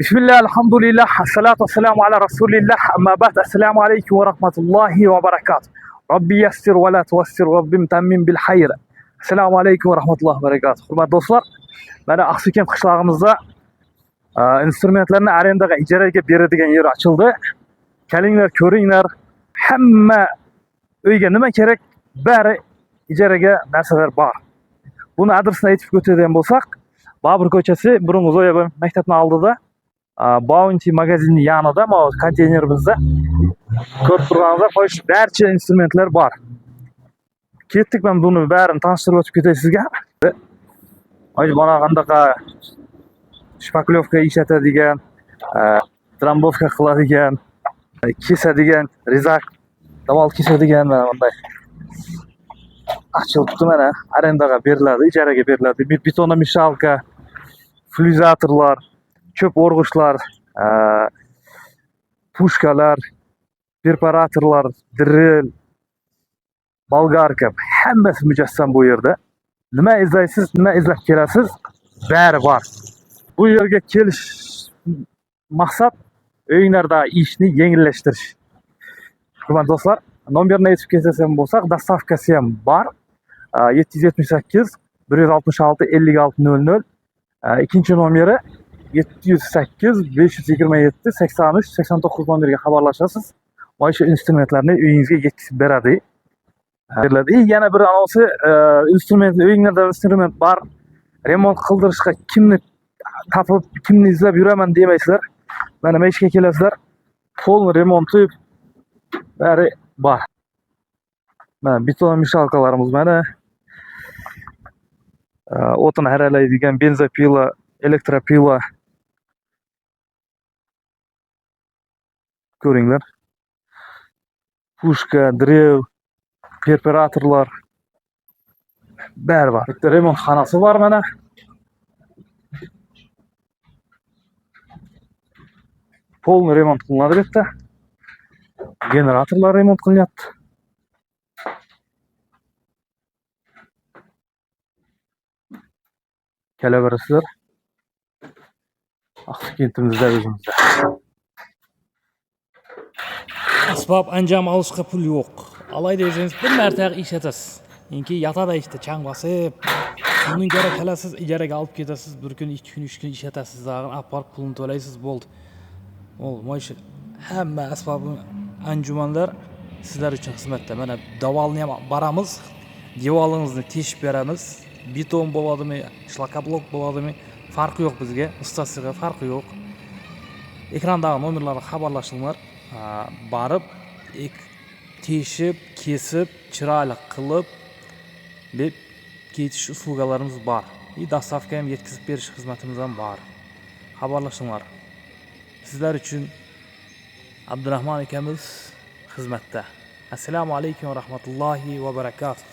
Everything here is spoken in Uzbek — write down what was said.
Bismillah, elhamdülillah, salatu vesselamu ala Resulillah, amma ba'd, assalamu alaikum wa rahmatullahi wa barakatuh. Rabbi yassir wa la tuvassir, Rabbim tammin bil hayr. Assalamu alaikum wa rahmatullahi wa barakatuh. Hurmatli do'stlar, mana Aqsuken qishlog'imizda instrumentlarni arendaga ijaraga beradigan yer ochildi. Kelinglar, ko'ringlar. Hamma uyga nima kerak? Bari ijaraga narsalar bor. Buni adresini aytib o'tadigan bo'lsak, Babur ko'chasi, burungi Zoya maktabning oldida Bounty magazining yanida, mana konteynerimizda ko'rib turganingizlar, qo'yish barcha instrumentlar bor. Ketdik, men buni barini tanishtirib o'tib ketay sizga. Mana qandaqa shpaklyovka ishlatadigan, trombovka qiladigan, kesadigan, rezak, davol kesadigan bunday ochilibdi, mana arendaga beriladi, ijaraga beriladi. Betonomeshalka, flyuzatorlar, ko'p o'rg'ichlar, pushkalar, perforatorlar, drill, bolgarka, hammasi mujassam bu yerda. Nima izlaysiz, nima izlab kelasiz, bari bor. Bu yerga kelish maqsad uyinglarda ishni yengillashtirish. Hurmatli do'stlar, nomerini aytib ketsam bo'lsak, dastavkasi ham bor. 778 166 5600. Ikkinchi nomeri 708 527 83 89 nomeriga xabarlashasiz. Mana shu instrumentlarni uyingizga yetkazib beradi. Yana bir anonsi, uyingizda instrument bor. Remont qildirishga kimni topib, kimni izlab yuraman demaysizlar. Mana meshga kelasizlar. Pol remonti bari bor. Mana betonomeshalkalarimiz, mana o'tin haralaydigan benzopila, elektropila. Ko'ringlar. Pushka, drill, perforatorlar bari bor. Bitta remont xonasi bor mana. Polni remont qilinadi bu yerda. Generatorlar remont qilinyapti. Kelaverasizlar. Aqsukentimizda o'zimizda. Asbob anjam olishga pul yo'q. Alay desangiz bir marta ishlatasiz. Keyin yatada ishda chang bosib, undan ko'ra kelasiz, ijaraga olib ketasiz, bir kun, 2 kun, 3 kun ishlatasiz, zag'in apart pulni to'laysiz, bo'ldi. Mo'sha hamma asbob anjumanlar sizlar uchun xizmatda. Mana davolni ham boramiz, devolingizni teshib beramiz. Beton bo'ladimi, shlakoblok bo'ladimi, farqi yo'q bizga, ustasiga farqi yo'q. Ekrandagi nomerlarga xabarlashinglar. Barib, teshib, kesib, chiroyli qilib deb ketish uslugalarimiz bor. Dastavka ham yetkazib berish xizmatimiz ham bor. Xabarlashinglar. Sizlar uchun Abdurahmon akamiz xizmatda. Assalomu alaykum va rahmatullohi va barakatuh.